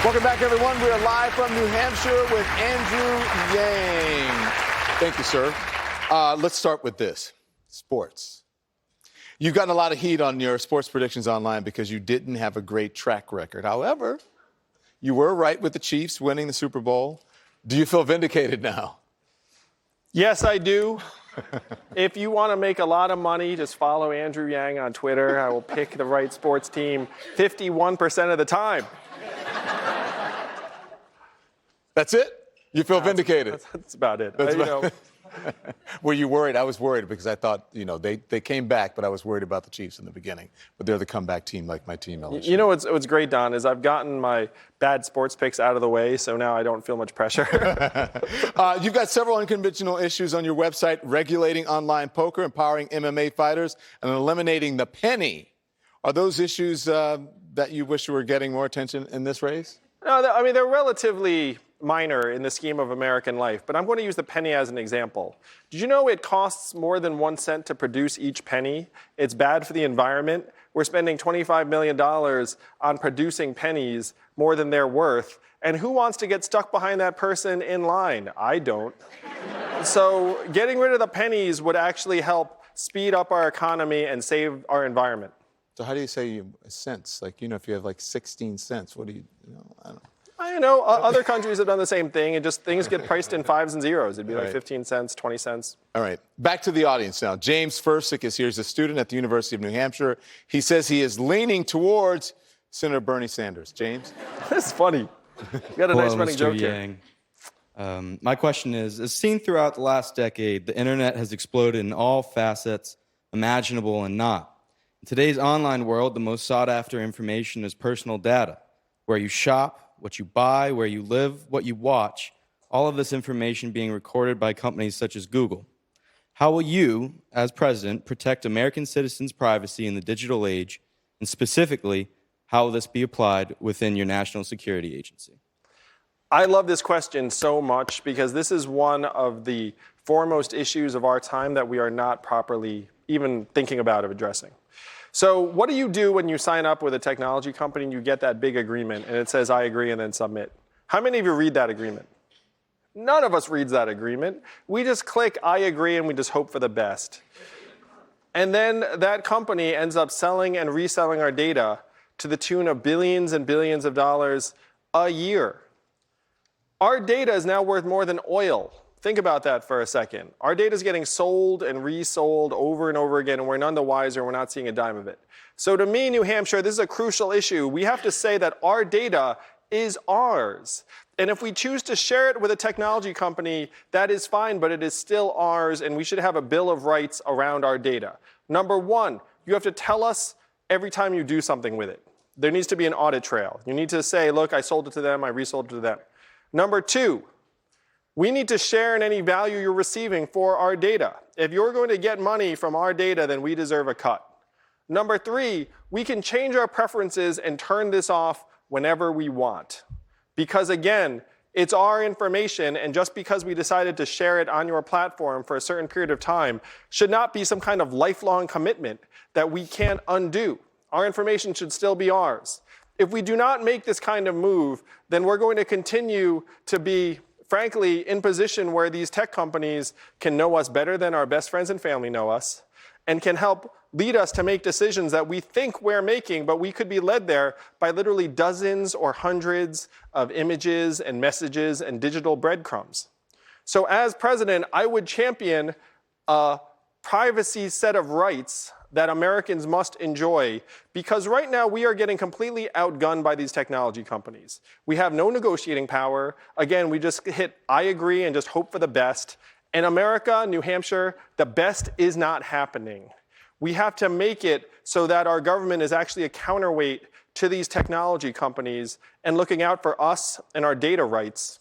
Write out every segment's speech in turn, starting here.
Welcome back, everyone. We are live from New Hampshire with Andrew Yang. Thank you, sir. Let's start with this. Sports. You've gotten a lot of heat on your sports predictions online because you didn't have a great track record. However, you were right with the Chiefs winning the Super Bowl. Do you feel vindicated now? Yes, I do. If you want to make a lot of money, just follow Andrew Yang on Twitter. I will pick the right sports team 51% of the time. That's it? You feel vindicated? That's about it. Were you worried? I was worried because I thought, they came back, but I was worried about the Chiefs in the beginning. But they're the comeback team like my team, LSU. You know what's great, Don, is I've gotten my bad sports picks out of the way, so now I don't feel much pressure. You've got several unconventional issues on your website: regulating online poker, empowering MMA fighters, and eliminating the penny. Are those issues that you wish were getting more attention in this race? No, I mean, they're relatively minor in the scheme of American life, but I'm going to use the penny as an example. Did you know it costs more than 1 cent to produce each penny? It's bad for the environment. We're spending $25 million on producing pennies more than they're worth. And who wants to get stuck behind that person in line? I don't. So getting rid of the pennies would actually help speed up our economy and save our environment. So how do you say cents? Like, if you have like 16 cents, what do you, I don't know. Other countries have done the same thing, and just things get priced in fives and zeros. It'd be like 15 cents, 20 cents. All right. Back to the audience now. James Fursick is here. He's a student at the University of New Hampshire. He says he is leaning towards Senator Bernie Sanders. James? That's funny. You got a nice running Mr. joke Yang. My question is, as seen throughout the last decade, the internet has exploded in all facets, imaginable and not. In today's online world, the most sought-after information is personal data, where you shop, what you buy, where you live, what you watch, all of this information being recorded by companies such as Google. How will you, as president, protect American citizens' privacy in the digital age, and specifically, how will this be applied within your national security agency? I love this question so much because this is one of the foremost issues of our time that we are not properly even thinking about of addressing. So what do you do when you sign up with a technology company and you get that big agreement and it says, I agree, and then submit? How many of you read that agreement? None of us reads that agreement. We just click, I agree, and we just hope for the best. And then that company ends up selling and reselling our data to the tune of billions and billions of dollars a year. Our data is now worth more than oil. Think about that for a second. Our data is getting sold and resold over and over again, and we're none the wiser, and we're not seeing a dime of it. So to me, New Hampshire, this is a crucial issue. We have to say that our data is ours. And if we choose to share it with a technology company, that is fine, but it is still ours, and we should have a Bill of Rights around our data. Number one, you have to tell us every time you do something with it. There needs to be an audit trail. You need to say, look, I sold it to them, I resold it to them. Number two, we need to share in any value you're receiving for our data. If you're going to get money from our data, then we deserve a cut. Number three, we can change our preferences and turn this off whenever we want. Because again, it's our information, and just because we decided to share it on your platform for a certain period of time should not be some kind of lifelong commitment that we can't undo. Our information should still be ours. If we do not make this kind of move, then we're going to continue to be, frankly, in position where these tech companies can know us better than our best friends and family know us, and can help lead us to make decisions that we think we're making, but we could be led there by literally dozens or hundreds of images and messages and digital breadcrumbs. So as president, I would champion a privacy set of rights that Americans must enjoy, because right now we are getting completely outgunned by these technology companies. We have no negotiating power. Again, we just hit I agree and just hope for the best. In America, New Hampshire, the best is not happening. We have to make it so that our government is actually a counterweight to these technology companies and looking out for us and our data rights.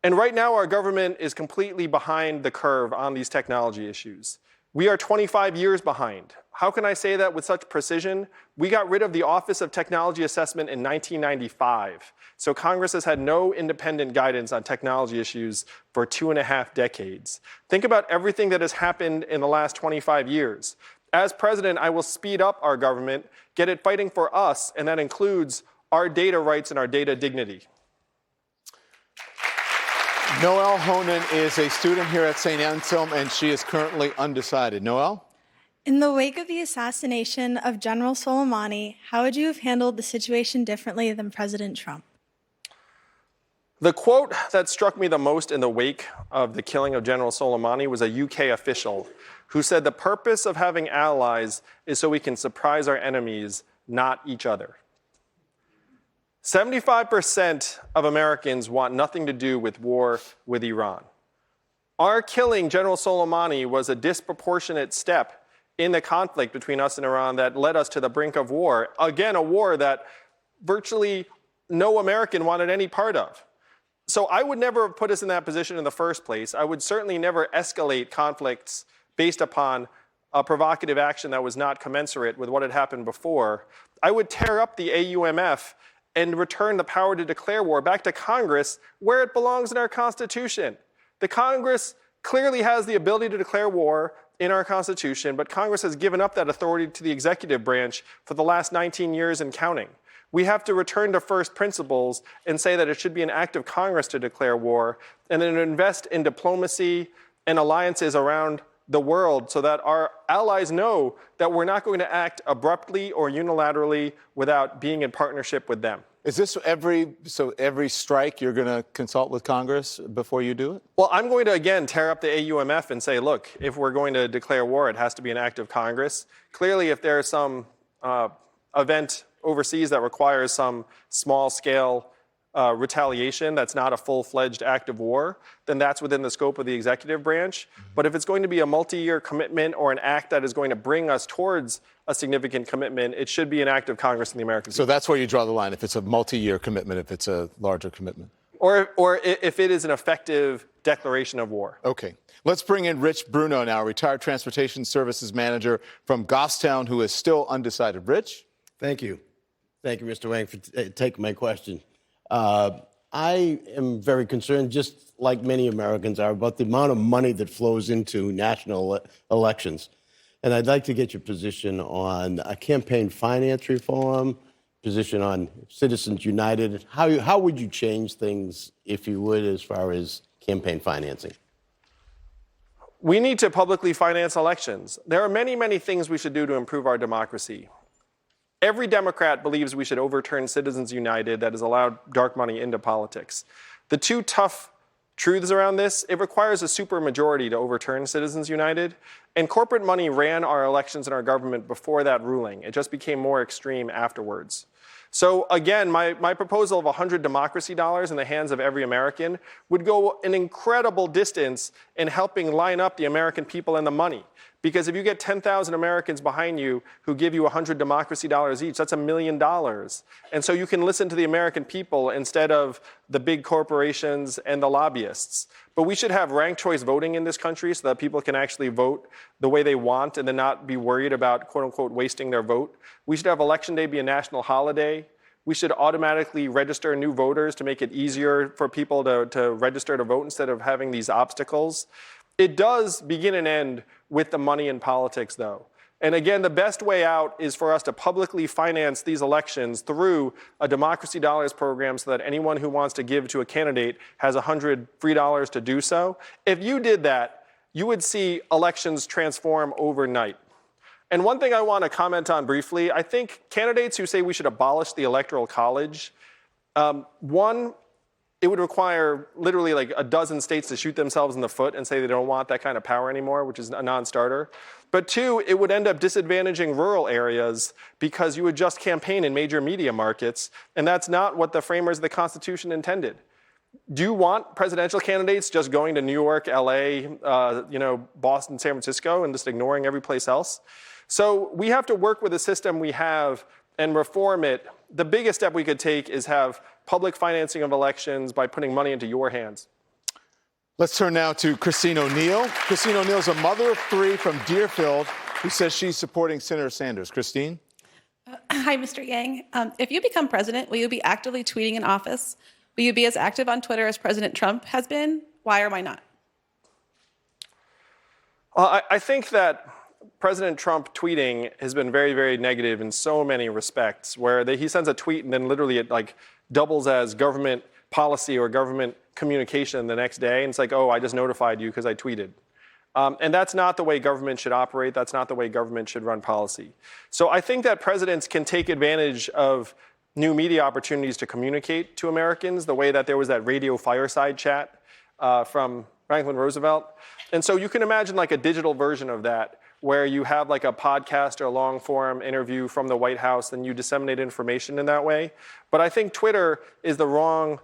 And right now, our government is completely behind the curve on these technology issues. We are 25 years behind. How can I say that with such precision? We got rid of the Office of Technology Assessment in 1995. So Congress has had no independent guidance on technology issues for 2.5 decades. Think about everything that has happened in the last 25 years. As president, I will speed up our government, get it fighting for us, and that includes our data rights and our data dignity. Noelle Honan is a student here at St. Anselm, and she is currently undecided. Noelle? In the wake of the assassination of General Soleimani, how would you have handled the situation differently than President Trump? The quote that struck me the most in the wake of the killing of General Soleimani was a UK official who said the purpose of having allies is so we can surprise our enemies, not each other. 75% of Americans want nothing to do with war with Iran. Our killing General Soleimani was a disproportionate step in the conflict between us and Iran that led us to the brink of war. Again, a war that virtually no American wanted any part of. So I would never have put us in that position in the first place. I would certainly never escalate conflicts based upon a provocative action that was not commensurate with what had happened before. I would tear up the AUMF and return the power to declare war back to Congress where it belongs in our Constitution. The Congress clearly has the ability to declare war in our Constitution, but Congress has given up that authority to the executive branch for the last 19 years and counting. We have to return to first principles and say that it should be an act of Congress to declare war, and then invest in diplomacy and alliances around the world so that our allies know that we're not going to act abruptly or unilaterally without being in partnership with them. Is this every strike you're going to consult with Congress before you do it? Well, I'm going to, again, tear up the AUMF and say, look, if we're going to declare war, it has to be an act of Congress. Clearly, if there's some event overseas that requires some small-scale retaliation that's not a full-fledged act of war, then that's within the scope of the executive branch. But if it's going to be a multi-year commitment or an act that is going to bring us towards a significant commitment, it should be an act of Congress and the American people. So that's where you draw the line, if it's a multi-year commitment, if it's a larger commitment. Or if it is an effective declaration of war. Okay. Let's bring in Rich Bruno now, retired transportation services manager from Goffstown, who is still undecided. Rich? Thank you. Thank you, Mr. Wang, for taking my question. I am very concerned, just like many Americans are, about the amount of money that flows into national elections. And I'd like to get your position on a campaign finance reform, position on Citizens United. How would you change things, if you would, as far as campaign financing? We need to publicly finance elections. There are many, many things we should do to improve our democracy. Every Democrat believes we should overturn Citizens United that has allowed dark money into politics. The two tough truths around this: it requires a supermajority to overturn Citizens United, and corporate money ran our elections and our government before that ruling. It just became more extreme afterwards. So again, my proposal of $100 democracy dollars in the hands of every American would go an incredible distance in helping line up the American people and the money. Because if you get 10,000 Americans behind you who give you $100 democracy dollars each, that's $1 million. And so you can listen to the American people instead of the big corporations and the lobbyists. But we should have ranked choice voting in this country so that people can actually vote the way they want and then not be worried about, quote unquote, wasting their vote. We should have Election Day be a national holiday. We should automatically register new voters to make it easier for people to register to vote instead of having these obstacles. It does begin and end with the money in politics, though. And again, the best way out is for us to publicly finance these elections through a Democracy Dollars program so that anyone who wants to give to a candidate has $100 free dollars to do so. If you did that, you would see elections transform overnight. And one thing I want to comment on briefly, I think candidates who say we should abolish the Electoral College, one, it would require literally like a dozen states to shoot themselves in the foot and say they don't want that kind of power anymore, which is a non-starter. But two, it would end up disadvantaging rural areas because you would just campaign in major media markets, and that's not what the framers of the Constitution intended. Do you want presidential candidates just going to New York, LA, Boston, San Francisco, and just ignoring every place else? So we have to work with the system we have and reform it. The biggest step we could take is have public financing of elections by putting money into your hands. Let's turn now to Christine O'Neill. Christine O'Neill is a mother of three from Deerfield who says she's supporting Senator Sanders. Christine? Hi, Mr. Yang. If you become president, will you be actively tweeting in office? Will you be as active on Twitter as President Trump has been? Why or why not? Well, I think that President Trump tweeting has been very, very negative in so many respects, where he sends a tweet and then literally it like doubles as government policy or government communication the next day. And it's like, oh, I just notified you because I tweeted. And that's not the way government should operate. That's not the way government should run policy. So I think that presidents can take advantage of new media opportunities to communicate to Americans, the way that there was that radio fireside chat from Franklin Roosevelt. And so you can imagine like a digital version of that, where you have like a podcast or a long form interview from the White House, and you disseminate information in that way. But I think Twitter is the wrong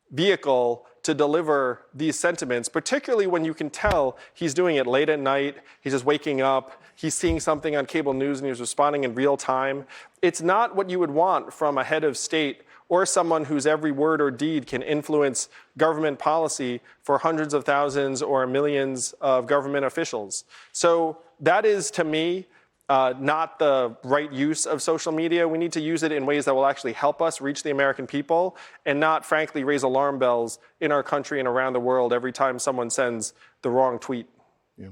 vehicle to deliver these sentiments, particularly when you can tell he's doing it late at night, he's just waking up, he's seeing something on cable news and he's responding in real time. It's not what you would want from a head of state or someone whose every word or deed can influence government policy for hundreds of thousands or millions of government officials. So that is, to me, not the right use of social media. We need to use it in ways that will actually help us reach the American people and not, frankly, raise alarm bells in our country and around the world every time someone sends the wrong tweet. Yeah.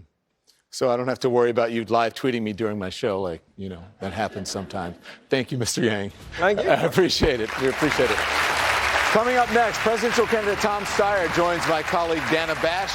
So I don't have to worry about you live tweeting me during my show, like, you know, that happens sometimes. Thank you, Mr. Yang. Thank you. I appreciate it. We appreciate it. Coming up next, presidential candidate Tom Steyer joins my colleague Dana Bash